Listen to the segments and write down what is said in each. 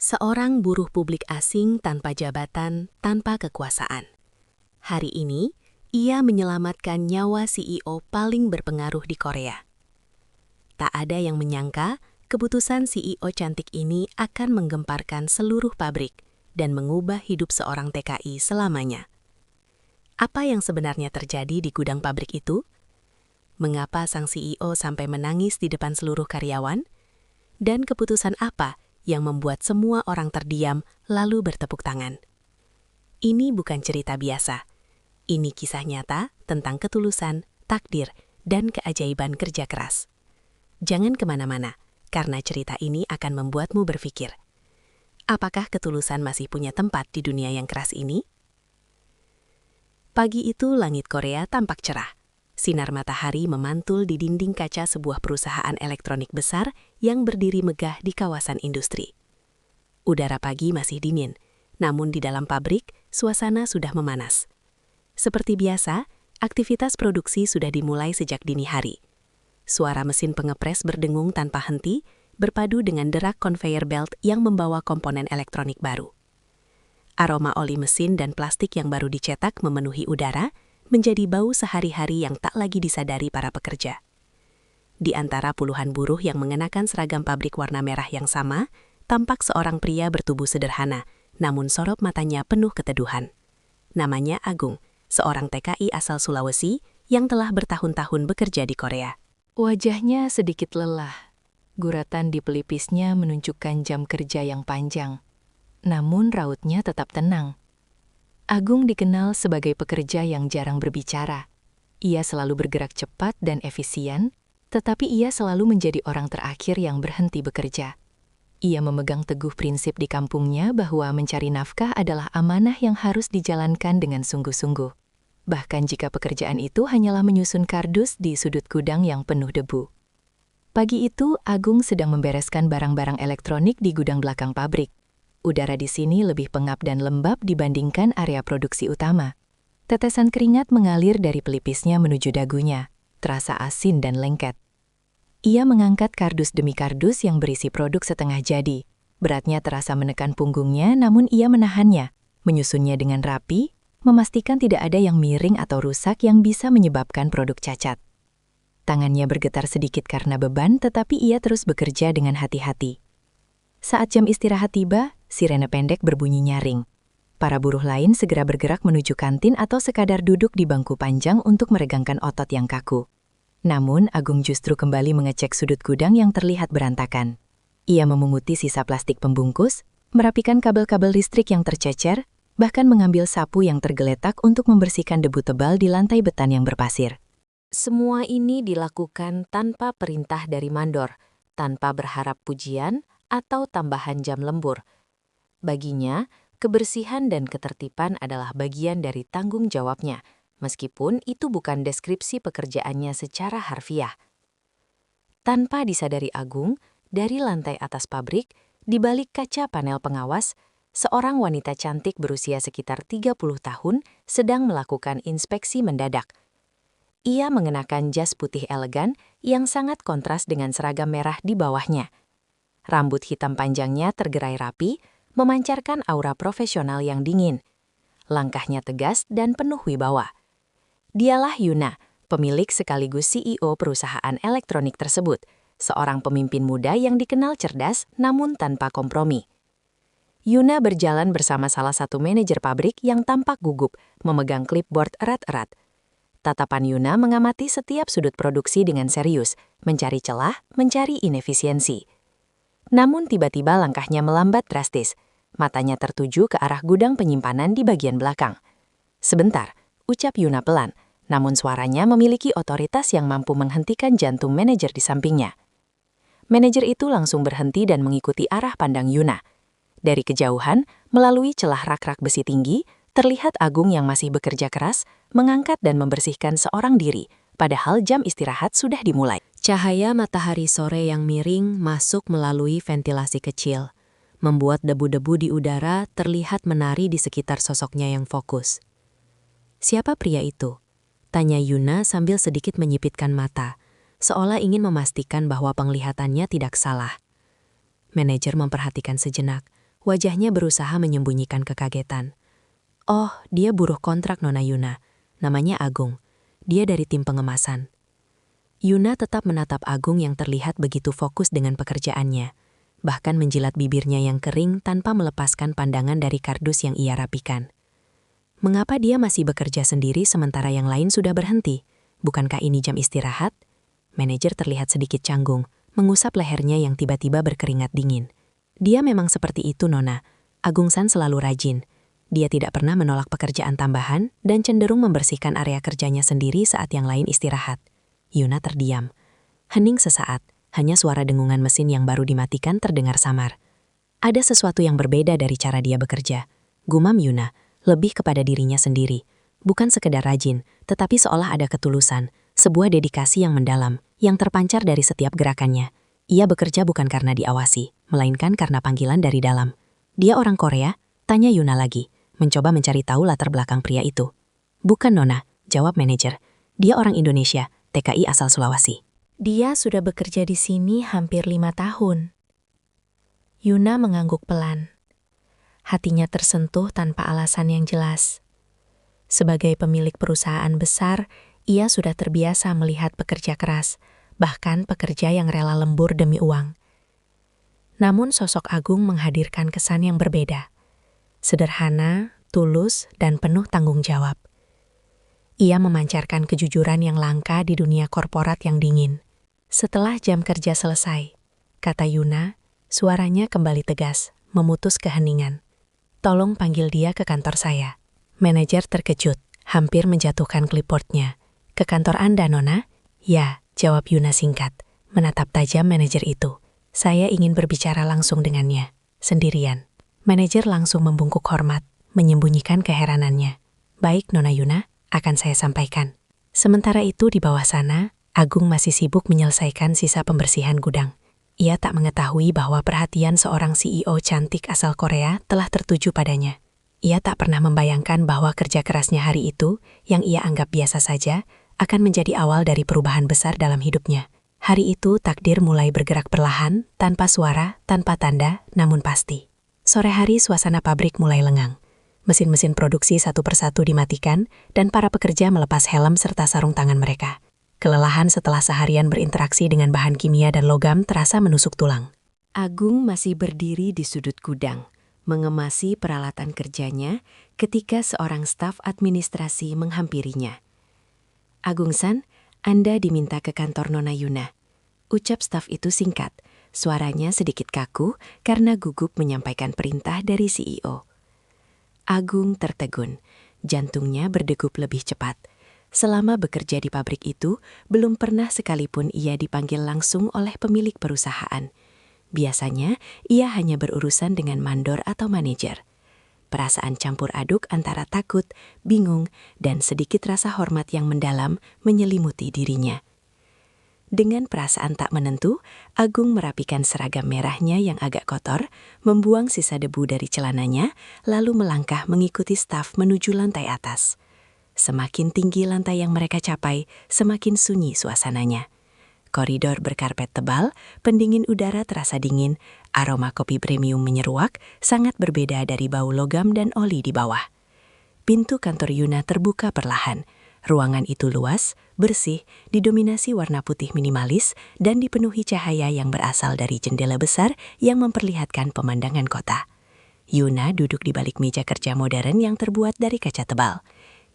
Seorang buruh publik asing tanpa jabatan, tanpa kekuasaan. Hari ini, ia menyelamatkan nyawa CEO paling berpengaruh di Korea. Tak ada yang menyangka keputusan CEO cantik ini akan menggemparkan seluruh pabrik dan mengubah hidup seorang TKI selamanya. Apa yang sebenarnya terjadi di gudang pabrik itu? Mengapa sang CEO sampai menangis di depan seluruh karyawan? Dan keputusan apa yang membuat semua orang terdiam lalu bertepuk tangan? Ini bukan cerita biasa. Ini kisah nyata tentang ketulusan, takdir, dan keajaiban kerja keras. Jangan kemana-mana, karena cerita ini akan membuatmu berpikir. Apakah ketulusan masih punya tempat di dunia yang keras ini? Pagi itu langit Korea tampak cerah. Sinar matahari memantul di dinding kaca sebuah perusahaan elektronik besar yang berdiri megah di kawasan industri. Udara pagi masih dingin, namun di dalam pabrik, suasana sudah memanas. Seperti biasa, aktivitas produksi sudah dimulai sejak dini hari. Suara mesin pengepres berdengung tanpa henti, berpadu dengan derak conveyor belt yang membawa komponen elektronik baru. Aroma oli mesin dan plastik yang baru dicetak memenuhi udara, menjadi bau sehari-hari yang tak lagi disadari para pekerja. Di antara puluhan buruh yang mengenakan seragam pabrik warna merah yang sama, tampak seorang pria bertubuh sederhana, namun sorot matanya penuh keteduhan. Namanya Agung, seorang TKI asal Sulawesi yang telah bertahun-tahun bekerja di Korea. Wajahnya sedikit lelah. Guratan di pelipisnya menunjukkan jam kerja yang panjang. Namun rautnya tetap tenang. Agung dikenal sebagai pekerja yang jarang berbicara. Ia selalu bergerak cepat dan efisien, tetapi ia selalu menjadi orang terakhir yang berhenti bekerja. Ia memegang teguh prinsip di kampungnya bahwa mencari nafkah adalah amanah yang harus dijalankan dengan sungguh-sungguh. Bahkan jika pekerjaan itu hanyalah menyusun kardus di sudut gudang yang penuh debu. Pagi itu, Agung sedang membereskan barang-barang elektronik di gudang belakang pabrik. Udara di sini lebih pengap dan lembab dibandingkan area produksi utama. Tetesan keringat mengalir dari pelipisnya menuju dagunya, terasa asin dan lengket. Ia mengangkat kardus demi kardus yang berisi produk setengah jadi. Beratnya terasa menekan punggungnya, namun ia menahannya, menyusunnya dengan rapi, memastikan tidak ada yang miring atau rusak yang bisa menyebabkan produk cacat. Tangannya bergetar sedikit karena beban, tetapi ia terus bekerja dengan hati-hati. Saat jam istirahat tiba, sirene pendek berbunyi nyaring. Para buruh lain segera bergerak menuju kantin atau sekadar duduk di bangku panjang untuk meregangkan otot yang kaku. Namun, Agung justru kembali mengecek sudut gudang yang terlihat berantakan. Ia memunguti sisa plastik pembungkus, merapikan kabel-kabel listrik yang tercecer, bahkan mengambil sapu yang tergeletak untuk membersihkan debu tebal di lantai beton yang berpasir. Semua ini dilakukan tanpa perintah dari mandor, tanpa berharap pujian atau tambahan jam lembur. Baginya, kebersihan dan ketertiban adalah bagian dari tanggung jawabnya, meskipun itu bukan deskripsi pekerjaannya secara harfiah. Tanpa disadari Agung, dari lantai atas pabrik, di balik kaca panel pengawas, seorang wanita cantik berusia sekitar 30 tahun sedang melakukan inspeksi mendadak. Ia mengenakan jas putih elegan yang sangat kontras dengan seragam merah di bawahnya. Rambut hitam panjangnya tergerai rapi, memancarkan aura profesional yang dingin. Langkahnya tegas dan penuh wibawa. Dialah Yuna, pemilik sekaligus CEO perusahaan elektronik tersebut, seorang pemimpin muda yang dikenal cerdas namun tanpa kompromi. Yuna berjalan bersama salah satu manajer pabrik yang tampak gugup, memegang clipboard erat-erat. Tatapan Yuna mengamati setiap sudut produksi dengan serius, mencari celah, mencari inefisiensi. Namun tiba-tiba langkahnya melambat drastis. Matanya tertuju ke arah gudang penyimpanan di bagian belakang. Sebentar, ucap Yuna pelan, namun suaranya memiliki otoritas yang mampu menghentikan jantung manajer di sampingnya. Manajer itu langsung berhenti dan mengikuti arah pandang Yuna. Dari kejauhan, melalui celah rak-rak besi tinggi, terlihat Agung yang masih bekerja keras, mengangkat dan membersihkan seorang diri, padahal jam istirahat sudah dimulai. Cahaya matahari sore yang miring masuk melalui ventilasi kecil, membuat debu-debu di udara terlihat menari di sekitar sosoknya yang fokus. Siapa pria itu? Tanya Yuna sambil sedikit menyipitkan mata, seolah ingin memastikan bahwa penglihatannya tidak salah. Manajer memperhatikan sejenak, Wajahnya berusaha menyembunyikan kekagetan. Oh, dia buruh kontrak Nona Yuna. Namanya Agung. Dia dari tim pengemasan. Yuna tetap menatap Agung yang terlihat begitu fokus dengan pekerjaannya, bahkan menjilat bibirnya yang kering tanpa melepaskan pandangan dari kardus yang ia rapikan. Mengapa dia masih bekerja sendiri sementara yang lain sudah berhenti? Bukankah ini jam istirahat? Manajer terlihat sedikit canggung, mengusap lehernya yang tiba-tiba berkeringat dingin. Dia memang seperti itu, Nona. Agung San selalu rajin. Dia tidak pernah menolak pekerjaan tambahan dan cenderung membersihkan area kerjanya sendiri saat yang lain istirahat. Yuna terdiam. Hening sesaat, hanya suara dengungan mesin yang baru dimatikan terdengar samar. Ada sesuatu yang berbeda dari cara dia bekerja. Gumam Yuna, lebih kepada dirinya sendiri. Bukan sekedar rajin, tetapi seolah ada ketulusan, sebuah dedikasi yang mendalam, yang terpancar dari setiap gerakannya. Ia bekerja bukan karena diawasi, melainkan karena panggilan dari dalam. Dia orang Korea? Tanya Yuna lagi, mencoba mencari tahu latar belakang pria itu. Bukan Nona, jawab manajer. Dia orang Indonesia, TKI asal Sulawesi. Dia sudah bekerja di sini hampir 5 tahun. Yuna mengangguk pelan. Hatinya tersentuh tanpa alasan yang jelas. Sebagai pemilik perusahaan besar, ia sudah terbiasa melihat pekerja keras, bahkan pekerja yang rela lembur demi uang. Namun sosok Agung menghadirkan kesan yang berbeda. Sederhana, tulus, dan penuh tanggung jawab. Ia memancarkan kejujuran yang langka di dunia korporat yang dingin. Setelah jam kerja selesai, kata Yuna, suaranya kembali tegas, memutus keheningan. Tolong panggil dia ke kantor saya. Manajer terkejut, hampir menjatuhkan clipboardnya. Ke kantor Anda, Nona? Ya, jawab Yuna singkat, menatap tajam manajer itu. Saya ingin berbicara langsung dengannya, sendirian. Manajer langsung membungkuk hormat, menyembunyikan keheranannya. Baik, Nona Yuna, akan saya sampaikan. Sementara itu di bawah sana, Agung masih sibuk menyelesaikan sisa pembersihan gudang. Ia tak mengetahui bahwa perhatian seorang CEO cantik asal Korea telah tertuju padanya. Ia tak pernah membayangkan bahwa kerja kerasnya hari itu, yang ia anggap biasa saja, akan menjadi awal dari perubahan besar dalam hidupnya. Hari itu takdir mulai bergerak perlahan, tanpa suara, tanpa tanda, namun pasti. Sore hari suasana pabrik mulai lengang. Mesin-mesin produksi satu persatu dimatikan, dan para pekerja melepas helm serta sarung tangan mereka. Kelelahan setelah seharian berinteraksi dengan bahan kimia dan logam terasa menusuk tulang. Agung masih berdiri di sudut gudang, mengemasi peralatan kerjanya ketika seorang staf administrasi menghampirinya. Agung San, Anda diminta ke kantor Nona Yuna. Ucap staf itu singkat, suaranya sedikit kaku karena gugup menyampaikan perintah dari CEO. Agung tertegun, jantungnya berdegup lebih cepat. Selama bekerja di pabrik itu, belum pernah sekalipun ia dipanggil langsung oleh pemilik perusahaan. Biasanya, ia hanya berurusan dengan mandor atau manajer. Perasaan campur aduk antara takut, bingung, dan sedikit rasa hormat yang mendalam menyelimuti dirinya. Dengan perasaan tak menentu, Agung merapikan seragam merahnya yang agak kotor, membuang sisa debu dari celananya, lalu melangkah mengikuti staf menuju lantai atas. Semakin tinggi lantai yang mereka capai, semakin sunyi suasananya. Koridor berkarpet tebal, pendingin udara terasa dingin, aroma kopi premium menyeruak, sangat berbeda dari bau logam dan oli di bawah. Pintu kantor Yuna terbuka perlahan. Ruangan itu luas, bersih, didominasi warna putih minimalis, dan dipenuhi cahaya yang berasal dari jendela besar yang memperlihatkan pemandangan kota. Yuna duduk di balik meja kerja modern yang terbuat dari kaca tebal.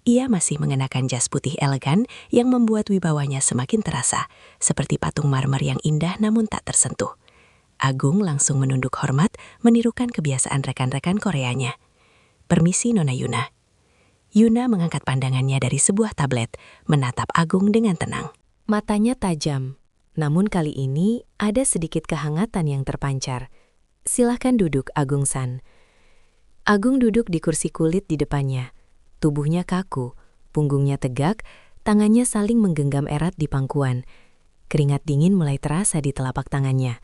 Ia masih mengenakan jas putih elegan yang membuat wibawanya semakin terasa, seperti patung marmer yang indah namun tak tersentuh. Agung langsung menunduk hormat, menirukan kebiasaan rekan-rekan Koreanya. Permisi, Nona Yuna. Yuna mengangkat pandangannya dari sebuah tablet, menatap Agung dengan tenang. Matanya tajam, namun kali ini ada sedikit kehangatan yang terpancar. Silahkan duduk, Agung San. Agung duduk di kursi kulit di depannya. Tubuhnya kaku, punggungnya tegak, tangannya saling menggenggam erat di pangkuan. Keringat dingin mulai terasa di telapak tangannya.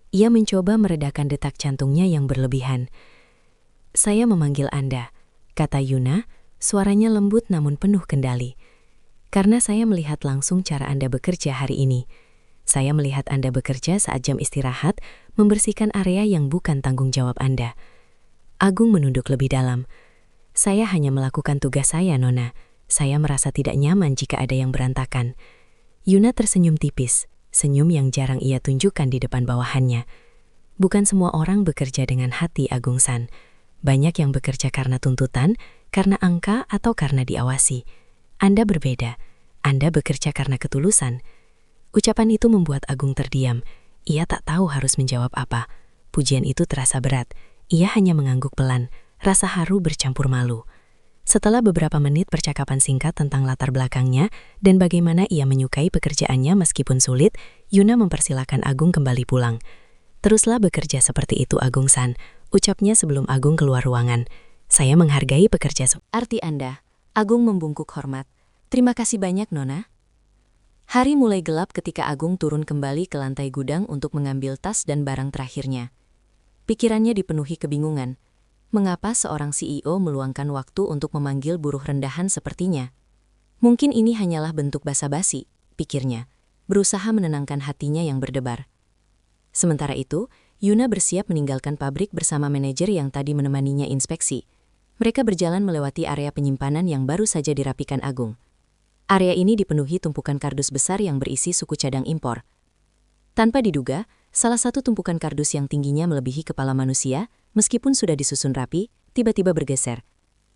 Ia mencoba meredakan detak jantungnya yang berlebihan. Saya memanggil Anda, kata Yuna, suaranya lembut namun penuh kendali. Karena saya melihat langsung cara Anda bekerja hari ini. Saya melihat Anda bekerja saat jam istirahat, membersihkan area yang bukan tanggung jawab Anda. Agung menunduk lebih dalam. Saya hanya melakukan tugas saya, Nona. Saya merasa tidak nyaman jika ada yang berantakan. Yuna tersenyum tipis, senyum yang jarang ia tunjukkan di depan bawahannya. Bukan semua orang bekerja dengan hati, Agung-san. Banyak yang bekerja karena tuntutan, karena angka, atau karena diawasi. Anda berbeda. Anda bekerja karena ketulusan. Ucapan itu membuat Agung terdiam. Ia tak tahu harus menjawab apa. Pujian itu terasa berat. Ia hanya mengangguk pelan, rasa haru bercampur malu. Setelah beberapa menit percakapan singkat tentang latar belakangnya dan bagaimana ia menyukai pekerjaannya meskipun sulit, Yuna mempersilakan Agung kembali pulang. Teruslah bekerja seperti itu, Agung-san, ucapnya sebelum Agung keluar ruangan. Saya menghargai pekerja. Arti Anda, Agung membungkuk hormat. Terima kasih banyak, Nona. Hari mulai gelap ketika Agung turun kembali ke lantai gudang untuk mengambil tas dan barang terakhirnya. Pikirannya dipenuhi kebingungan. Mengapa seorang CEO meluangkan waktu untuk memanggil buruh rendahan sepertinya? Mungkin ini hanyalah bentuk basa-basi, pikirnya, berusaha menenangkan hatinya yang berdebar. Sementara itu, Yuna bersiap meninggalkan pabrik bersama manajer yang tadi menemaninya inspeksi. Mereka berjalan melewati area penyimpanan yang baru saja dirapikan Agung. Area ini dipenuhi tumpukan kardus besar yang berisi suku cadang impor. Tanpa diduga, salah satu tumpukan kardus yang tingginya melebihi kepala manusia, meskipun sudah disusun rapi, tiba-tiba bergeser.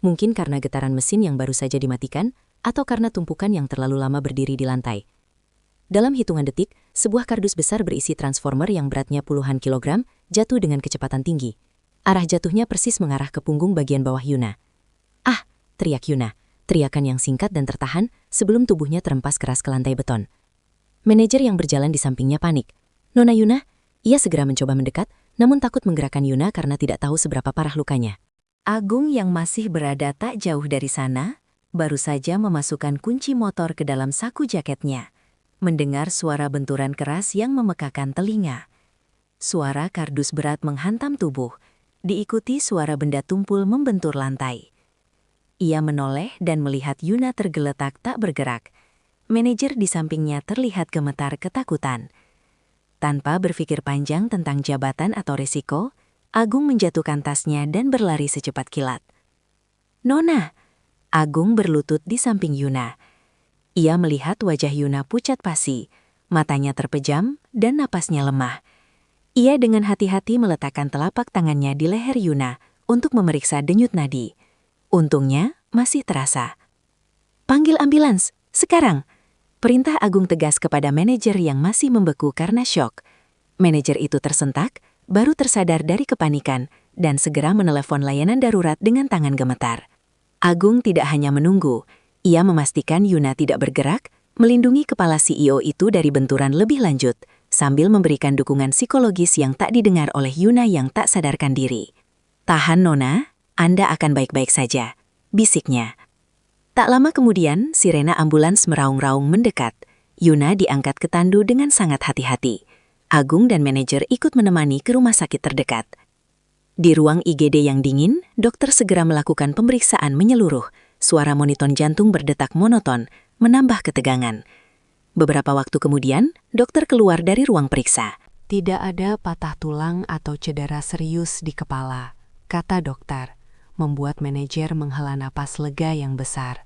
Mungkin karena getaran mesin yang baru saja dimatikan, atau karena tumpukan yang terlalu lama berdiri di lantai. Dalam hitungan detik, sebuah kardus besar berisi transformer yang beratnya puluhan kilogram jatuh dengan kecepatan tinggi. Arah jatuhnya persis mengarah ke punggung bagian bawah Yuna. "Ah!" teriak Yuna, teriakan yang singkat dan tertahan sebelum tubuhnya terempas keras ke lantai beton. Manajer yang berjalan di sampingnya panik. "Nona Yuna?" Ia segera mencoba mendekat, namun takut menggerakkan Yuna karena tidak tahu seberapa parah lukanya. Agung yang masih berada tak jauh dari sana, baru saja memasukkan kunci motor ke dalam saku jaketnya. Mendengar suara benturan keras yang memekakan telinga. Suara kardus berat menghantam tubuh, diikuti suara benda tumpul membentur lantai. Ia menoleh dan melihat Yuna tergeletak tak bergerak. Manajer di sampingnya terlihat gemetar ketakutan. Tanpa berpikir panjang tentang jabatan atau risiko, Agung menjatuhkan tasnya dan berlari secepat kilat. "Nona!" Agung berlutut di samping Yuna. Ia melihat wajah Yuna pucat pasi, matanya terpejam dan napasnya lemah. Ia dengan hati-hati meletakkan telapak tangannya di leher Yuna untuk memeriksa denyut nadi. Untungnya masih terasa. "Panggil ambulans, sekarang!" Perintah Agung tegas kepada manajer yang masih membeku karena syok. Manajer itu tersentak, baru tersadar dari kepanikan, dan segera menelepon layanan darurat dengan tangan gemetar. Agung tidak hanya menunggu, ia memastikan Yuna tidak bergerak, melindungi kepala CEO itu dari benturan lebih lanjut, sambil memberikan dukungan psikologis yang tak didengar oleh Yuna yang tak sadarkan diri. "Tahan, Nona, Anda akan baik-baik saja," bisiknya. Tak lama kemudian, sirena ambulans meraung-raung mendekat. Yuna diangkat ke tandu dengan sangat hati-hati. Agung dan manajer ikut menemani ke rumah sakit terdekat. Di ruang IGD yang dingin, dokter segera melakukan pemeriksaan menyeluruh. Suara monitor jantung berdetak monoton, menambah ketegangan. Beberapa waktu kemudian, dokter keluar dari ruang periksa. "Tidak ada patah tulang atau cedera serius di kepala," kata dokter, membuat manajer menghela napas lega yang besar.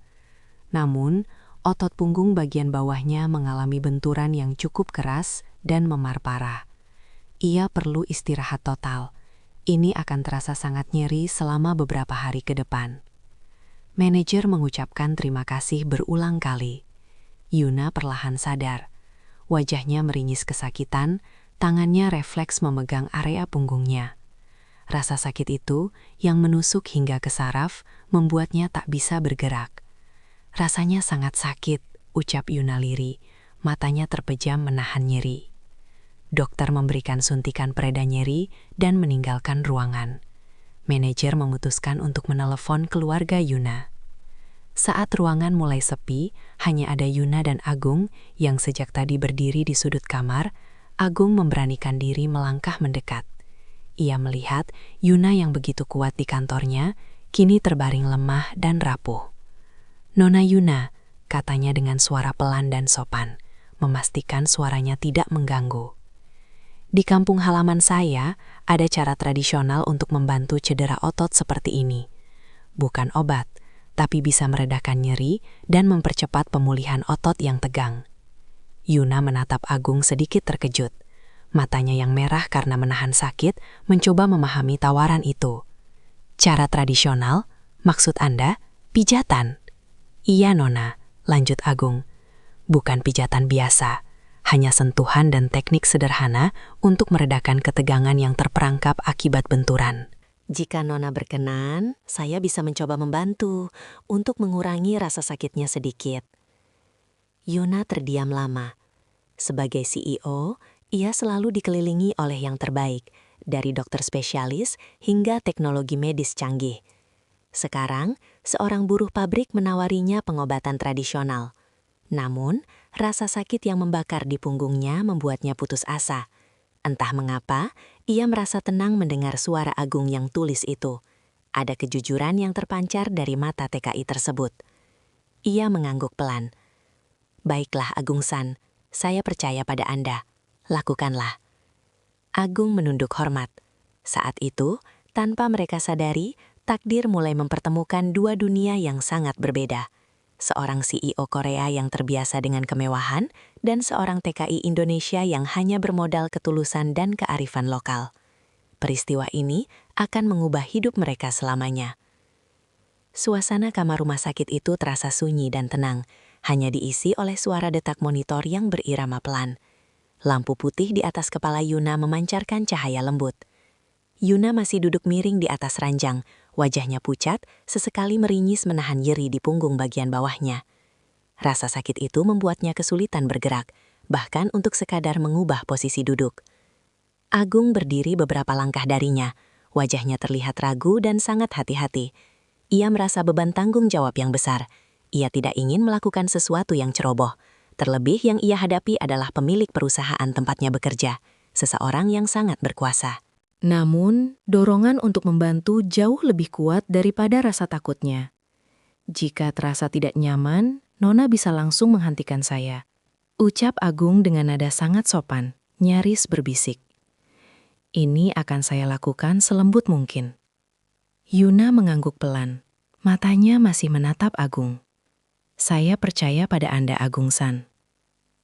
Namun, otot punggung bagian bawahnya mengalami benturan yang cukup keras dan memar parah. Ia perlu istirahat total. Ini akan terasa sangat nyeri selama beberapa hari ke depan. Manajer mengucapkan terima kasih berulang kali. Yuna perlahan sadar. Wajahnya meringis kesakitan, tangannya refleks memegang area punggungnya. Rasa sakit itu, yang menusuk hingga ke saraf, membuatnya tak bisa bergerak. "Rasanya sangat sakit," ucap Yuna lirih, matanya terpejam menahan nyeri. Dokter memberikan suntikan pereda nyeri dan meninggalkan ruangan. Manajer memutuskan untuk menelepon keluarga Yuna. Saat ruangan mulai sepi, hanya ada Yuna dan Agung yang sejak tadi berdiri di sudut kamar. Agung memberanikan diri melangkah mendekat. Ia melihat Yuna yang begitu kuat di kantornya, kini terbaring lemah dan rapuh. "Nona Yuna," katanya dengan suara pelan dan sopan, memastikan suaranya tidak mengganggu. Di kampung halaman saya, ada cara tradisional untuk membantu cedera otot seperti ini. Bukan obat, tapi bisa meredakan nyeri dan mempercepat pemulihan otot yang tegang. Yuna menatap Agung sedikit terkejut. Matanya yang merah karena menahan sakit mencoba memahami tawaran itu. Cara tradisional? Maksud Anda, pijatan? Iya, Nona, lanjut Agung. Bukan pijatan biasa. Hanya sentuhan dan teknik sederhana untuk meredakan ketegangan yang terperangkap akibat benturan. Jika Nona berkenan, saya bisa mencoba membantu untuk mengurangi rasa sakitnya sedikit. Yuna terdiam lama. Sebagai CEO, ia selalu dikelilingi oleh yang terbaik, dari dokter spesialis hingga teknologi medis canggih. Sekarang, seorang buruh pabrik menawarinya pengobatan tradisional. Namun, rasa sakit yang membakar di punggungnya membuatnya putus asa. Entah mengapa, ia merasa tenang mendengar suara Agung yang tulis itu. Ada kejujuran yang terpancar dari mata TKI tersebut. Ia mengangguk pelan. Baiklah Agung-san, saya percaya pada Anda. Lakukanlah. Agung menunduk hormat. Saat itu, tanpa mereka sadari, takdir mulai mempertemukan dua dunia yang sangat berbeda. Seorang CEO Korea yang terbiasa dengan kemewahan, dan seorang TKI Indonesia yang hanya bermodal ketulusan dan kearifan lokal. Peristiwa ini akan mengubah hidup mereka selamanya. Suasana kamar rumah sakit itu terasa sunyi dan tenang, hanya diisi oleh suara detak monitor yang berirama pelan. Lampu putih di atas kepala Yuna memancarkan cahaya lembut. Yuna masih duduk miring di atas ranjang, wajahnya pucat, sesekali meringis menahan nyeri di punggung bagian bawahnya. Rasa sakit itu membuatnya kesulitan bergerak, bahkan untuk sekadar mengubah posisi duduk. Agung berdiri beberapa langkah darinya, wajahnya terlihat ragu dan sangat hati-hati. Ia merasa beban tanggung jawab yang besar. Ia tidak ingin melakukan sesuatu yang ceroboh. Terlebih yang ia hadapi adalah pemilik perusahaan tempatnya bekerja, seseorang yang sangat berkuasa. Namun, dorongan untuk membantu jauh lebih kuat daripada rasa takutnya. Jika terasa tidak nyaman, Nona bisa langsung menghentikan saya. Ucap Agung dengan nada sangat sopan, nyaris berbisik. Ini akan saya lakukan selembut mungkin. Yuna mengangguk pelan. Matanya masih menatap Agung. Saya percaya pada Anda, Agung-san.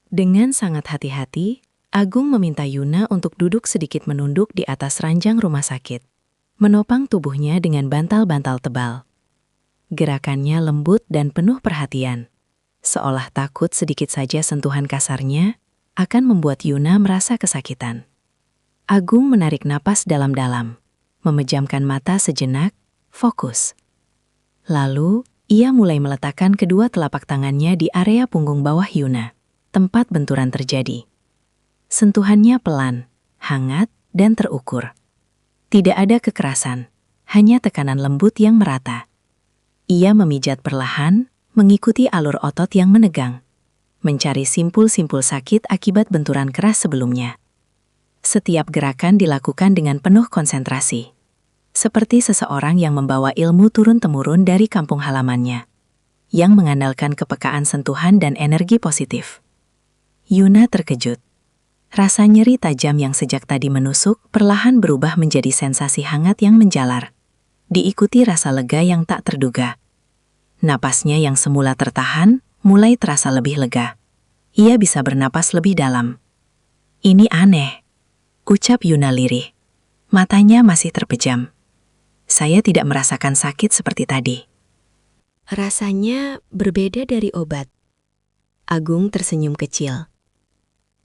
Dengan sangat hati-hati, Agung meminta Yuna untuk duduk sedikit menunduk di atas ranjang rumah sakit, menopang tubuhnya dengan bantal-bantal tebal. Gerakannya lembut dan penuh perhatian, seolah takut sedikit saja sentuhan kasarnya akan membuat Yuna merasa kesakitan. Agung menarik napas dalam-dalam, memejamkan mata sejenak, fokus. Lalu, ia mulai meletakkan kedua telapak tangannya di area punggung bawah Yuna, tempat benturan terjadi. Sentuhannya pelan, hangat, dan terukur. Tidak ada kekerasan, hanya tekanan lembut yang merata. Ia memijat perlahan, mengikuti alur otot yang menegang, mencari simpul-simpul sakit akibat benturan keras sebelumnya. Setiap gerakan dilakukan dengan penuh konsentrasi, seperti seseorang yang membawa ilmu turun-temurun dari kampung halamannya, yang mengandalkan kepekaan sentuhan dan energi positif. Yuna terkejut. Rasa nyeri tajam yang sejak tadi menusuk perlahan berubah menjadi sensasi hangat yang menjalar, diikuti rasa lega yang tak terduga. Napasnya yang semula tertahan mulai terasa lebih lega. Ia bisa bernapas lebih dalam. Ini aneh, ucap Yuna lirih. Matanya masih terpejam. Saya tidak merasakan sakit seperti tadi. Rasanya berbeda dari obat. Agung tersenyum kecil.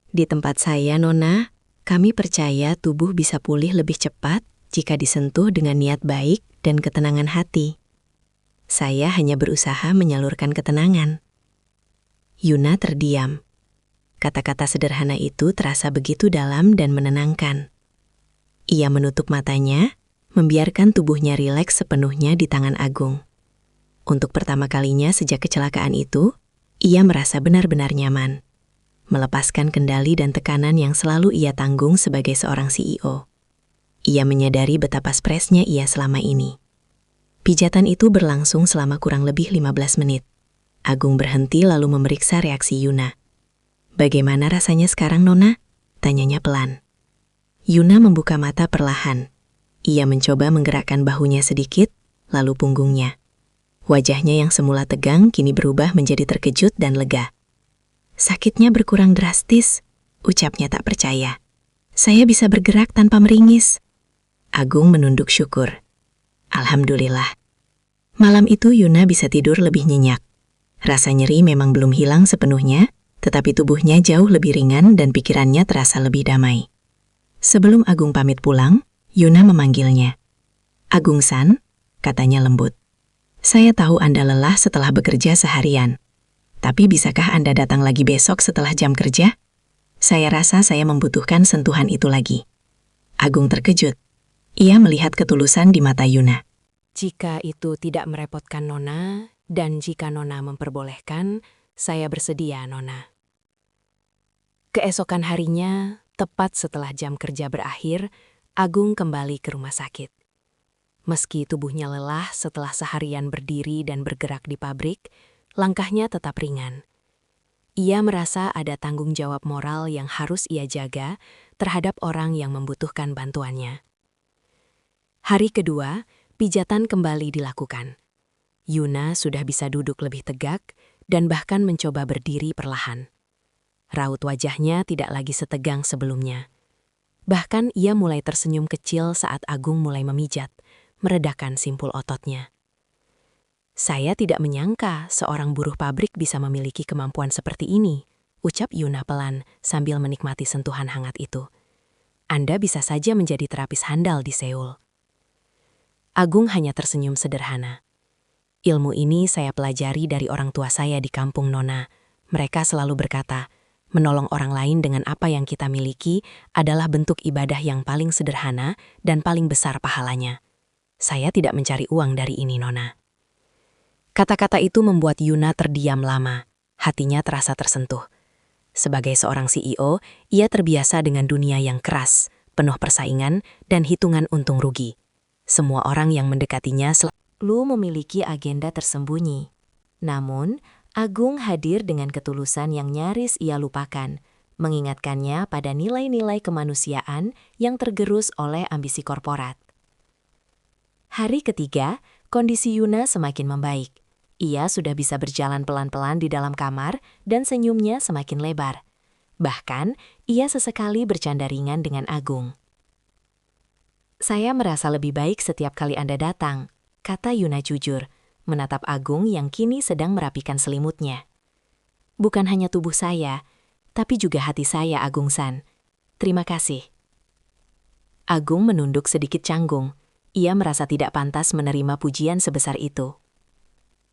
Di tempat saya, Nona, kami percaya tubuh bisa pulih lebih cepat jika disentuh dengan niat baik dan ketenangan hati. Saya hanya berusaha menyalurkan ketenangan. Yuna terdiam. Kata-kata sederhana itu terasa begitu dalam dan menenangkan. Ia menutup matanya, membiarkan tubuhnya rileks sepenuhnya di tangan Agung. Untuk pertama kalinya sejak kecelakaan itu, ia merasa benar-benar nyaman. Melepaskan kendali dan tekanan yang selalu ia tanggung sebagai seorang CEO. Ia menyadari betapa stresnya ia selama ini. Pijatan itu berlangsung selama kurang lebih 15 menit. Agung berhenti lalu memeriksa reaksi Yuna. Bagaimana rasanya sekarang, Nona? Tanyanya pelan. Yuna membuka mata perlahan. Ia mencoba menggerakkan bahunya sedikit, lalu punggungnya. Wajahnya yang semula tegang kini berubah menjadi terkejut dan lega. Sakitnya berkurang drastis, ucapnya tak percaya. Saya bisa bergerak tanpa meringis. Agung menunduk syukur. Alhamdulillah. Malam itu Yuna bisa tidur lebih nyenyak. Rasa nyeri memang belum hilang sepenuhnya, tetapi tubuhnya jauh lebih ringan dan pikirannya terasa lebih damai. Sebelum Agung pamit pulang, Yuna memanggilnya. Agung-san, katanya lembut. Saya tahu Anda lelah setelah bekerja seharian. Tapi bisakah Anda datang lagi besok setelah jam kerja? Saya rasa saya membutuhkan sentuhan itu lagi. Agung terkejut. Ia melihat ketulusan di mata Yuna. Jika itu tidak merepotkan Nona, dan jika Nona memperbolehkan, saya bersedia, Nona. Keesokan harinya, tepat setelah jam kerja berakhir, Agung kembali ke rumah sakit. Meski tubuhnya lelah setelah seharian berdiri dan bergerak di pabrik, langkahnya tetap ringan. Ia merasa ada tanggung jawab moral yang harus ia jaga terhadap orang yang membutuhkan bantuannya. Hari kedua, pijatan kembali dilakukan. Yuna sudah bisa duduk lebih tegak dan bahkan mencoba berdiri perlahan. Raut wajahnya tidak lagi setegang sebelumnya. Bahkan ia mulai tersenyum kecil saat Agung mulai memijat, meredakan simpul ototnya. Saya tidak menyangka seorang buruh pabrik bisa memiliki kemampuan seperti ini, ucap Yuna pelan sambil menikmati sentuhan hangat itu. Anda bisa saja menjadi terapis handal di Seoul. Agung hanya tersenyum sederhana. Ilmu ini saya pelajari dari orang tua saya di kampung, Nona. Mereka selalu berkata, menolong orang lain dengan apa yang kita miliki adalah bentuk ibadah yang paling sederhana dan paling besar pahalanya. Saya tidak mencari uang dari ini, Nona. Kata-kata itu membuat Yuna terdiam lama. Hatinya terasa tersentuh. Sebagai seorang CEO, ia terbiasa dengan dunia yang keras, penuh persaingan dan hitungan untung rugi. Semua orang yang mendekatinya selalu memiliki agenda tersembunyi. Namun, Agung hadir dengan ketulusan yang nyaris ia lupakan, mengingatkannya pada nilai-nilai kemanusiaan yang tergerus oleh ambisi korporat. Hari ketiga, kondisi Yuna semakin membaik. Ia sudah bisa berjalan pelan-pelan di dalam kamar dan senyumnya semakin lebar. Bahkan, ia sesekali bercanda ringan dengan Agung. Saya merasa lebih baik setiap kali Anda datang, kata Yuna jujur, menatap Agung yang kini sedang merapikan selimutnya. Bukan hanya tubuh saya, tapi juga hati saya, Agung-san. Terima kasih. Agung menunduk sedikit canggung. Ia merasa tidak pantas menerima pujian sebesar itu.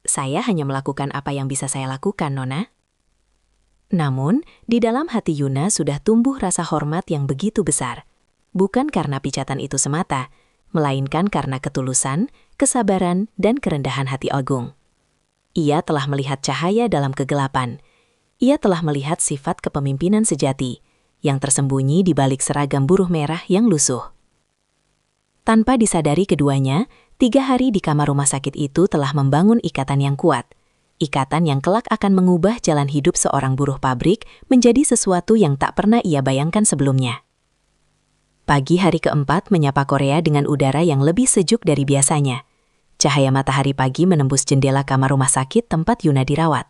Saya hanya melakukan apa yang bisa saya lakukan, Nona. Namun, di dalam hati Yuna sudah tumbuh rasa hormat yang begitu besar. Bukan karena pijatan itu semata, melainkan karena ketulusan, kesabaran, dan kerendahan hati Agung. Ia telah melihat cahaya dalam kegelapan. Ia telah melihat sifat kepemimpinan sejati, yang tersembunyi di balik seragam buruh merah yang lusuh. Tanpa disadari keduanya, 3 hari di kamar rumah sakit itu telah membangun ikatan yang kuat. Ikatan yang kelak akan mengubah jalan hidup seorang buruh pabrik menjadi sesuatu yang tak pernah ia bayangkan sebelumnya. Pagi hari keempat menyapa Korea dengan udara yang lebih sejuk dari biasanya. Cahaya matahari pagi menembus jendela kamar rumah sakit tempat Yuna dirawat.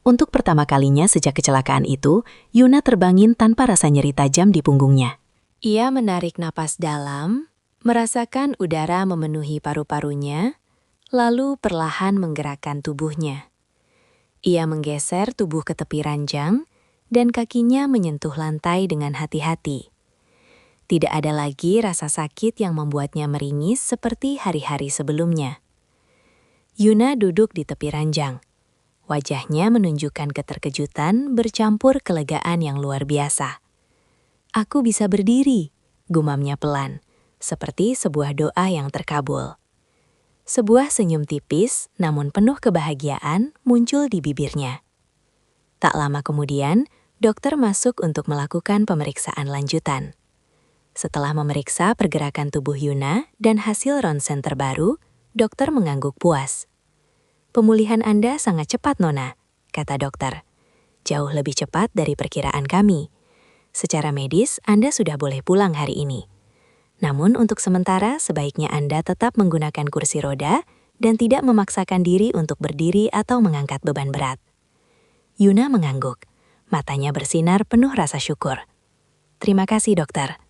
Untuk pertama kalinya sejak kecelakaan itu, Yuna terbangin tanpa rasa nyeri tajam di punggungnya. Ia menarik napas dalam, merasakan udara memenuhi paru-parunya, lalu perlahan menggerakkan tubuhnya. Ia menggeser tubuh ke tepi ranjang, dan kakinya menyentuh lantai dengan hati-hati. Tidak ada lagi rasa sakit yang membuatnya meringis seperti hari-hari sebelumnya. Yuna duduk di tepi ranjang. Wajahnya menunjukkan keterkejutan bercampur kelegaan yang luar biasa. Aku bisa berdiri, gumamnya pelan, seperti sebuah doa yang terkabul. Sebuah senyum tipis namun penuh kebahagiaan muncul di bibirnya. Tak lama kemudian, dokter masuk untuk melakukan pemeriksaan lanjutan. Setelah memeriksa pergerakan tubuh Yuna dan hasil ronsen terbaru, dokter mengangguk puas. Pemulihan Anda sangat cepat, Nona, kata dokter. Jauh lebih cepat dari perkiraan kami. Secara medis, Anda sudah boleh pulang hari ini. Namun untuk sementara, sebaiknya Anda tetap menggunakan kursi roda dan tidak memaksakan diri untuk berdiri atau mengangkat beban berat. Yuna mengangguk. Matanya bersinar penuh rasa syukur. Terima kasih, dokter.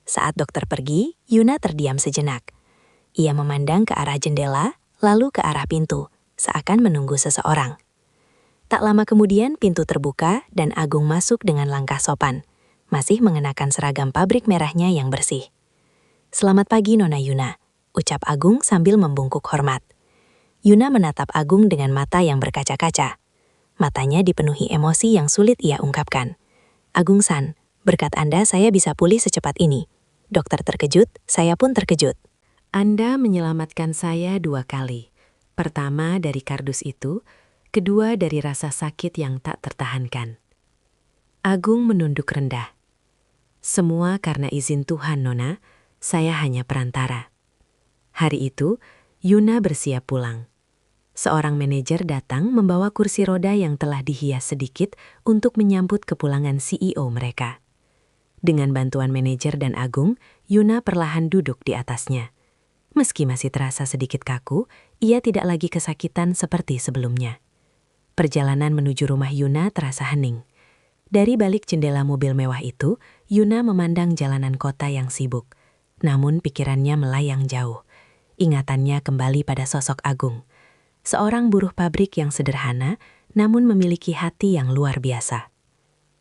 Saat dokter pergi, Yuna terdiam sejenak. Ia memandang ke arah jendela, lalu ke arah pintu, seakan menunggu seseorang. Tak lama kemudian pintu terbuka dan Agung masuk dengan langkah sopan, masih mengenakan seragam pabrik merahnya yang bersih. Selamat pagi, Nona Yuna, ucap Agung sambil membungkuk hormat. Yuna menatap Agung dengan mata yang berkaca-kaca. Matanya dipenuhi emosi yang sulit ia ungkapkan. Agung-san, berkat Anda saya bisa pulih secepat ini. Dokter terkejut, saya pun terkejut. Anda menyelamatkan saya 2 kali. Pertama dari kardus itu, kedua dari rasa sakit yang tak tertahankan. Agung menunduk rendah. Semua karena izin Tuhan, Nona. Saya hanya perantara. Hari itu, Yuna bersiap pulang. Seorang manajer datang membawa kursi roda yang telah dihias sedikit untuk menyambut kepulangan CEO mereka. Dengan bantuan manajer dan Agung, Yuna perlahan duduk di atasnya. Meski masih terasa sedikit kaku, ia tidak lagi kesakitan seperti sebelumnya. Perjalanan menuju rumah Yuna terasa hening. Dari balik jendela mobil mewah itu, Yuna memandang jalanan kota yang sibuk. Namun pikirannya melayang jauh. Ingatannya kembali pada sosok Agung. Seorang buruh pabrik yang sederhana, namun memiliki hati yang luar biasa.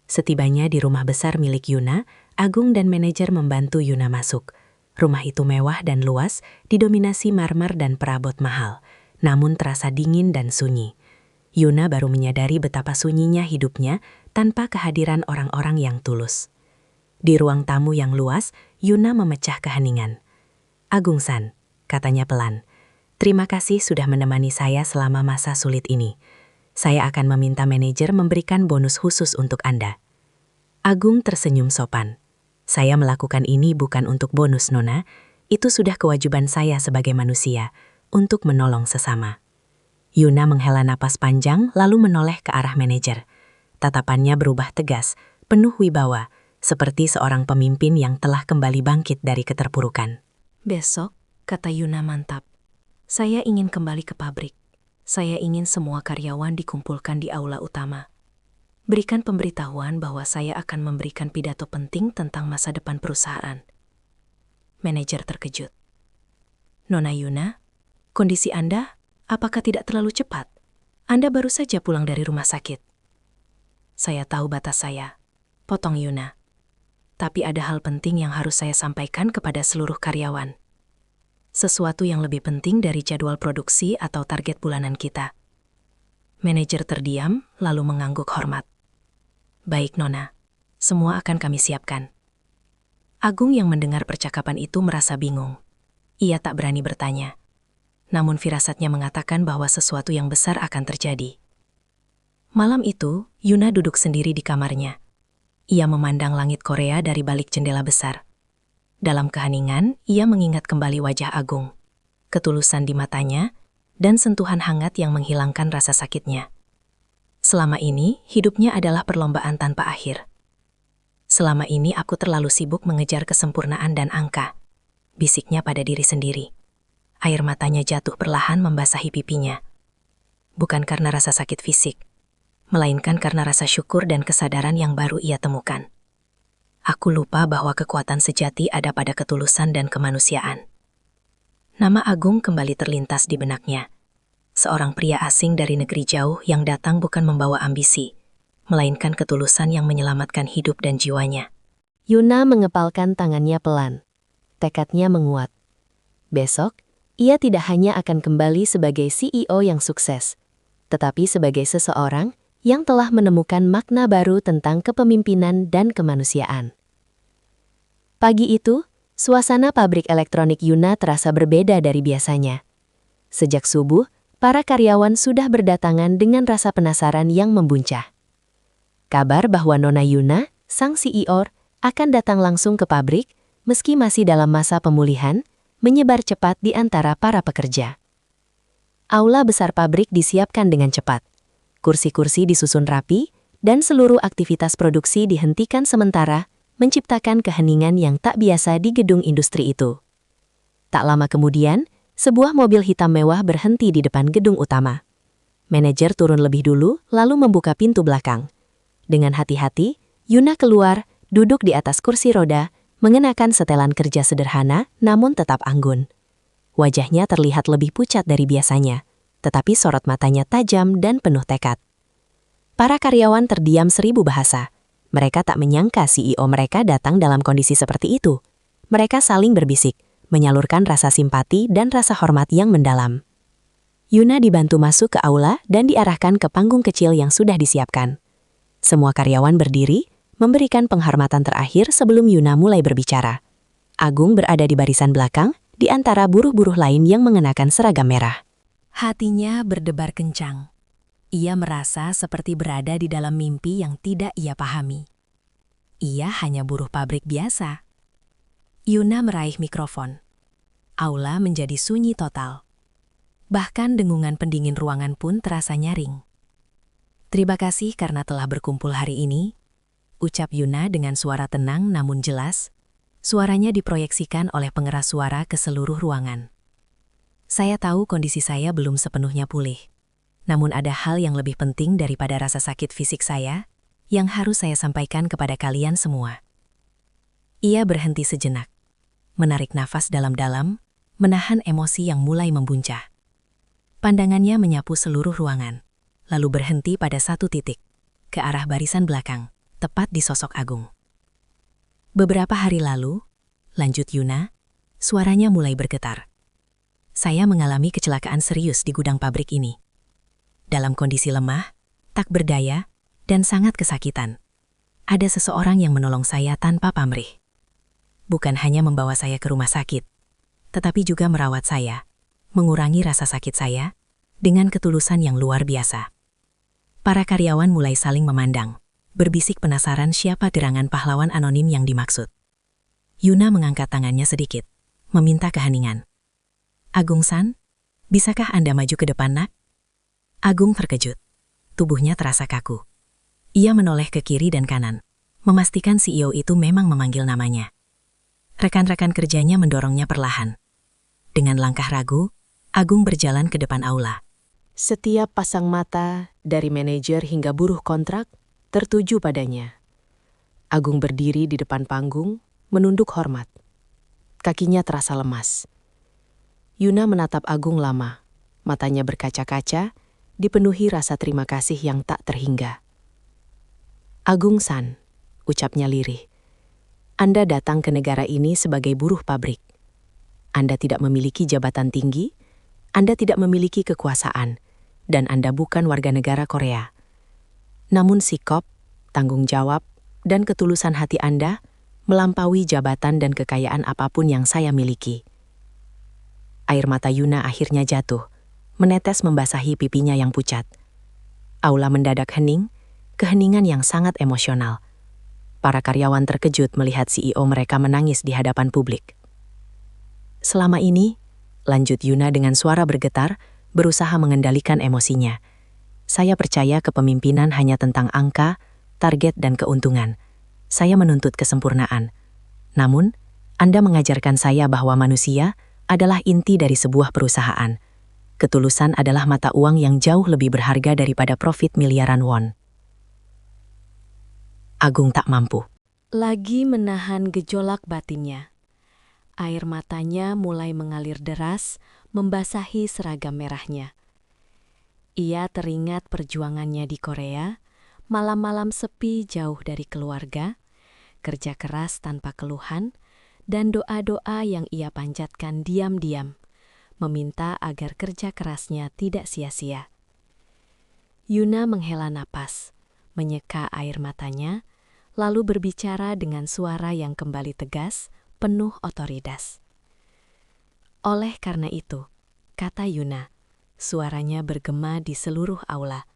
Setibanya di rumah besar milik Yuna, Agung dan manajer membantu Yuna masuk. Rumah itu mewah dan luas, didominasi marmer dan perabot mahal, namun terasa dingin dan sunyi. Yuna baru menyadari betapa sunyinya hidupnya tanpa kehadiran orang-orang yang tulus. Di ruang tamu yang luas, Yuna memecah keheningan. Agung-san, katanya pelan, terima kasih sudah menemani saya selama masa sulit ini. Saya akan meminta manajer memberikan bonus khusus untuk Anda. Agung tersenyum sopan. Saya melakukan ini bukan untuk bonus, Nona. Itu sudah kewajiban saya sebagai manusia, untuk menolong sesama. Yuna menghela napas panjang lalu menoleh ke arah manajer. Tatapannya berubah tegas, penuh wibawa, seperti seorang pemimpin yang telah kembali bangkit dari keterpurukan. Besok, kata Yuna mantap, saya ingin kembali ke pabrik. Saya ingin semua karyawan dikumpulkan di aula utama. Berikan pemberitahuan bahwa saya akan memberikan pidato penting tentang masa depan perusahaan. Manajer terkejut. Nona Yuna, kondisi Anda apakah tidak terlalu cepat? Anda baru saja pulang dari rumah sakit. Saya tahu batas saya, potong Yuna. Tapi ada hal penting yang harus saya sampaikan kepada seluruh karyawan. Sesuatu yang lebih penting dari jadwal produksi atau target bulanan kita. Manajer terdiam lalu mengangguk hormat. Baik, Nona. Semua akan kami siapkan. Agung yang mendengar percakapan itu merasa bingung. Ia tak berani bertanya. Namun firasatnya mengatakan bahwa sesuatu yang besar akan terjadi. Malam itu, Yuna duduk sendiri di kamarnya. Ia memandang langit Korea dari balik jendela besar. Dalam keheningan, ia mengingat kembali wajah Agung, ketulusan di matanya, dan sentuhan hangat yang menghilangkan rasa sakitnya. Selama ini, hidupnya adalah perlombaan tanpa akhir. Selama ini aku terlalu sibuk mengejar kesempurnaan dan angka, bisiknya pada diri sendiri. Air matanya jatuh perlahan membasahi pipinya. Bukan karena rasa sakit fisik, melainkan karena rasa syukur dan kesadaran yang baru ia temukan. Aku lupa bahwa kekuatan sejati ada pada ketulusan dan kemanusiaan. Nama Agung kembali terlintas di benaknya. Seorang pria asing dari negeri jauh yang datang bukan membawa ambisi, melainkan ketulusan yang menyelamatkan hidup dan jiwanya. Yuna mengepalkan tangannya pelan. Tekadnya menguat. Besok, ia tidak hanya akan kembali sebagai CEO yang sukses, tetapi sebagai seseorang yang telah menemukan makna baru tentang kepemimpinan dan kemanusiaan. Pagi itu, suasana pabrik elektronik Yuna terasa berbeda dari biasanya. Sejak subuh, para karyawan sudah berdatangan dengan rasa penasaran yang membuncah. Kabar bahwa Nona Yuna, sang CEO, akan datang langsung ke pabrik, meski masih dalam masa pemulihan, menyebar cepat di antara para pekerja. Aula besar pabrik disiapkan dengan cepat. Kursi-kursi disusun rapi, dan seluruh aktivitas produksi dihentikan sementara, menciptakan keheningan yang tak biasa di gedung industri itu. Tak lama kemudian, sebuah mobil hitam mewah berhenti di depan gedung utama. Manajer turun lebih dulu, lalu membuka pintu belakang. Dengan hati-hati, Yuna keluar, duduk di atas kursi roda, mengenakan setelan kerja sederhana namun tetap anggun. Wajahnya terlihat lebih pucat dari biasanya, tetapi sorot matanya tajam dan penuh tekad. Para karyawan terdiam 1000 bahasa. Mereka tak menyangka CEO mereka datang dalam kondisi seperti itu. Mereka saling berbisik, menyalurkan rasa simpati dan rasa hormat yang mendalam. Yuna dibantu masuk ke aula dan diarahkan ke panggung kecil yang sudah disiapkan. Semua karyawan berdiri, memberikan penghormatan terakhir sebelum Yuna mulai berbicara. Agung berada di barisan belakang, di antara buruh-buruh lain yang mengenakan seragam merah. Hatinya berdebar kencang. Ia merasa seperti berada di dalam mimpi yang tidak ia pahami. Ia hanya buruh pabrik biasa. Yuna meraih mikrofon. Aula menjadi sunyi total. Bahkan dengungan pendingin ruangan pun terasa nyaring. "Terima kasih karena telah berkumpul hari ini," ucap Yuna dengan suara tenang namun jelas. Suaranya diproyeksikan oleh pengeras suara ke seluruh ruangan. "Saya tahu kondisi saya belum sepenuhnya pulih. Namun ada hal yang lebih penting daripada rasa sakit fisik saya, yang harus saya sampaikan kepada kalian semua." Ia berhenti sejenak, menarik nafas dalam-dalam, menahan emosi yang mulai membuncah. Pandangannya menyapu seluruh ruangan, lalu berhenti pada satu titik, ke arah barisan belakang, tepat di sosok Agung. "Beberapa hari lalu," lanjut Yuna, suaranya mulai bergetar. "Saya mengalami kecelakaan serius di gudang pabrik ini. Dalam kondisi lemah, tak berdaya, dan sangat kesakitan. Ada seseorang yang menolong saya tanpa pamrih. Bukan hanya membawa saya ke rumah sakit, tetapi juga merawat saya, mengurangi rasa sakit saya, dengan ketulusan yang luar biasa." Para karyawan mulai saling memandang, berbisik penasaran siapa gerangan pahlawan anonim yang dimaksud. Yuna mengangkat tangannya sedikit, meminta keheningan. "Agung-san, bisakah Anda maju ke depan, nak?" Agung terkejut. Tubuhnya terasa kaku. Ia menoleh ke kiri dan kanan, memastikan CEO itu memang memanggil namanya. Rekan-rekan kerjanya mendorongnya perlahan. Dengan langkah ragu, Agung berjalan ke depan aula. Setiap pasang mata, dari manajer hingga buruh kontrak, tertuju padanya. Agung berdiri di depan panggung, menunduk hormat. Kakinya terasa lemas. Yuna menatap Agung lama, matanya berkaca-kaca, dipenuhi rasa terima kasih yang tak terhingga. "Agung-san," ucapnya lirih, "Anda datang ke negara ini sebagai buruh pabrik. Anda tidak memiliki jabatan tinggi, Anda tidak memiliki kekuasaan, dan Anda bukan warga negara Korea. Namun sikap, tanggung jawab, dan ketulusan hati Anda melampaui jabatan dan kekayaan apapun yang saya miliki." Air mata Yuna akhirnya jatuh, menetes membasahi pipinya yang pucat. Aula mendadak hening, keheningan yang sangat emosional. Para karyawan terkejut melihat CEO mereka menangis di hadapan publik. "Selama ini," lanjut Yuna dengan suara bergetar, berusaha mengendalikan emosinya, "saya percaya kepemimpinan hanya tentang angka, target, dan keuntungan. Saya menuntut kesempurnaan. Namun, Anda mengajarkan saya bahwa manusia adalah inti dari sebuah perusahaan. Ketulusan adalah mata uang yang jauh lebih berharga daripada profit miliaran won." Agung tak mampu lagi menahan gejolak batinnya. Air matanya mulai mengalir deras, membasahi seragam merahnya. Ia teringat perjuangannya di Korea, malam-malam sepi jauh dari keluarga, kerja keras tanpa keluhan, dan doa-doa yang ia panjatkan diam-diam, meminta agar kerja kerasnya tidak sia-sia. Yuna menghela napas, menyeka air matanya, lalu berbicara dengan suara yang kembali tegas, penuh otoritas. "Oleh karena itu," kata Yuna, suaranya bergema di seluruh aula,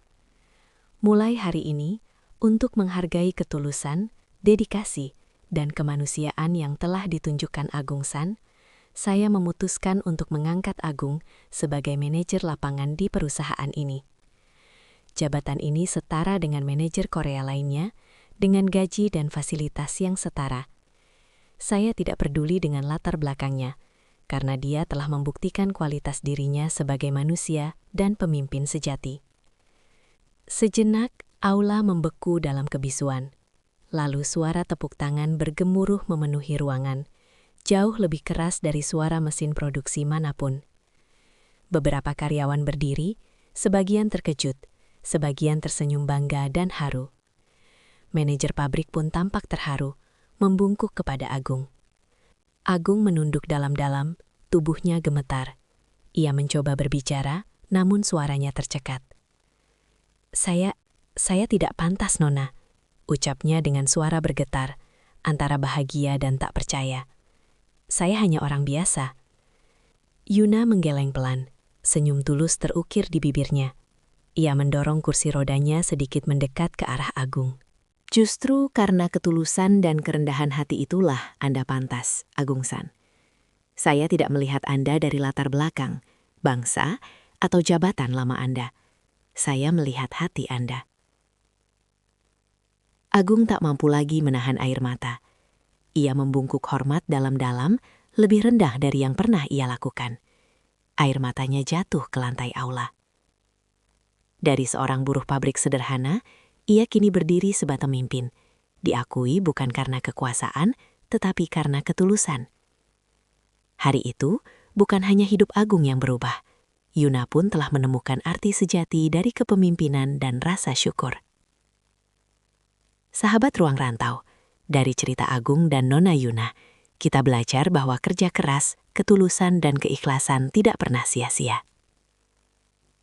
"mulai hari ini, untuk menghargai ketulusan, dedikasi, dan kemanusiaan yang telah ditunjukkan Agung-san, saya memutuskan untuk mengangkat Agung sebagai manajer lapangan di perusahaan ini. Jabatan ini setara dengan manajer Korea lainnya, dengan gaji dan fasilitas yang setara. Saya tidak peduli dengan latar belakangnya, karena dia telah membuktikan kualitas dirinya sebagai manusia dan pemimpin sejati. Sejenak, aula membeku dalam kebisuan. Lalu suara tepuk tangan bergemuruh memenuhi ruangan, jauh lebih keras dari suara mesin produksi manapun. Beberapa karyawan berdiri, sebagian terkejut, sebagian tersenyum bangga dan haru. Manajer pabrik pun tampak terharu, membungkuk kepada Agung. Agung menunduk dalam-dalam, tubuhnya gemetar. Ia mencoba berbicara, namun suaranya tercekat. Saya tidak pantas, Nona, ucapnya dengan suara bergetar, antara bahagia dan tak percaya. Saya hanya orang biasa. Yuna menggeleng pelan, senyum tulus terukir di bibirnya. Ia mendorong kursi rodanya sedikit mendekat ke arah Agung. Justru karena ketulusan dan kerendahan hati itulah Anda pantas, Agung-san. Saya tidak melihat Anda dari latar belakang, bangsa, atau jabatan lama Anda. Saya melihat hati Anda. Agung tak mampu lagi menahan air mata. Ia membungkuk hormat dalam-dalam, lebih rendah dari yang pernah ia lakukan. Air matanya jatuh ke lantai aula. Dari seorang buruh pabrik sederhana, ia kini berdiri sebagai pemimpin. Diakui bukan karena kekuasaan, tetapi karena ketulusan. Hari itu, bukan hanya hidup Agung yang berubah. Yuna pun telah menemukan arti sejati dari kepemimpinan dan rasa syukur. Sahabat Ruang Rantau, dari cerita Agung dan Nona Yuna, kita belajar bahwa kerja keras, ketulusan, dan keikhlasan tidak pernah sia-sia.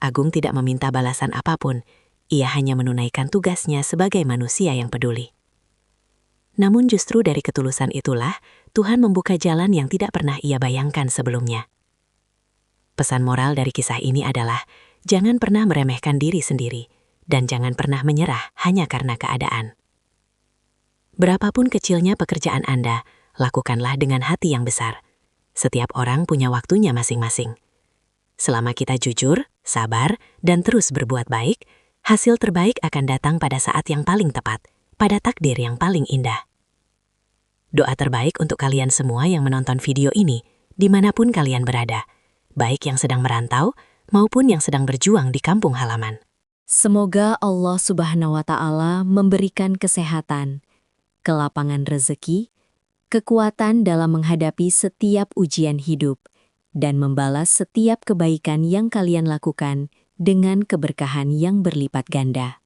Agung tidak meminta balasan apapun, ia hanya menunaikan tugasnya sebagai manusia yang peduli. Namun justru dari ketulusan itulah, Tuhan membuka jalan yang tidak pernah ia bayangkan sebelumnya. Pesan moral dari kisah ini adalah, jangan pernah meremehkan diri sendiri, dan jangan pernah menyerah hanya karena keadaan. Berapapun kecilnya pekerjaan Anda, lakukanlah dengan hati yang besar. Setiap orang punya waktunya masing-masing. Selama kita jujur, sabar, dan terus berbuat baik, hasil terbaik akan datang pada saat yang paling tepat, pada takdir yang paling indah. Doa terbaik untuk kalian semua yang menonton video ini, dimanapun kalian berada, baik yang sedang merantau maupun yang sedang berjuang di kampung halaman. Semoga Allah Subhanahu wa Ta'ala memberikan kesehatan, kelapangan rezeki, kekuatan dalam menghadapi setiap ujian hidup, dan membalas setiap kebaikan yang kalian lakukan dengan keberkahan yang berlipat ganda.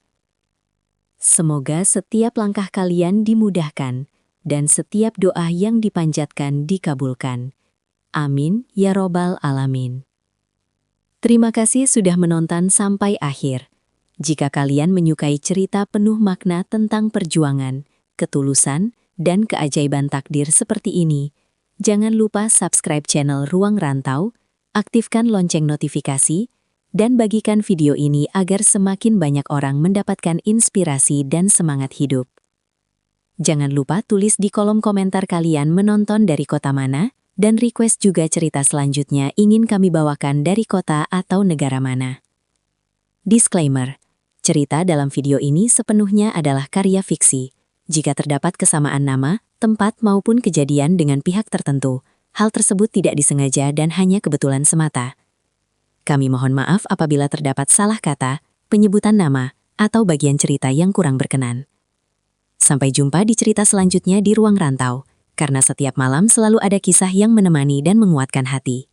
Semoga setiap langkah kalian dimudahkan, dan setiap doa yang dipanjatkan dikabulkan. Amin, ya Robbal Alamin. Terima kasih sudah menonton sampai akhir. Jika kalian menyukai cerita penuh makna tentang perjuangan, ketulusan, dan keajaiban takdir seperti ini, jangan lupa subscribe channel Ruang Rantau, aktifkan lonceng notifikasi, dan bagikan video ini agar semakin banyak orang mendapatkan inspirasi dan semangat hidup. Jangan lupa tulis di kolom komentar kalian menonton dari kota mana, dan request juga cerita selanjutnya ingin kami bawakan dari kota atau negara mana. Disclaimer, cerita dalam video ini sepenuhnya adalah karya fiksi. Jika terdapat kesamaan nama, tempat maupun kejadian dengan pihak tertentu, hal tersebut tidak disengaja dan hanya kebetulan semata. Kami mohon maaf apabila terdapat salah kata, penyebutan nama, atau bagian cerita yang kurang berkenan. Sampai jumpa di cerita selanjutnya di Ruang Rantau, karena setiap malam selalu ada kisah yang menemani dan menguatkan hati.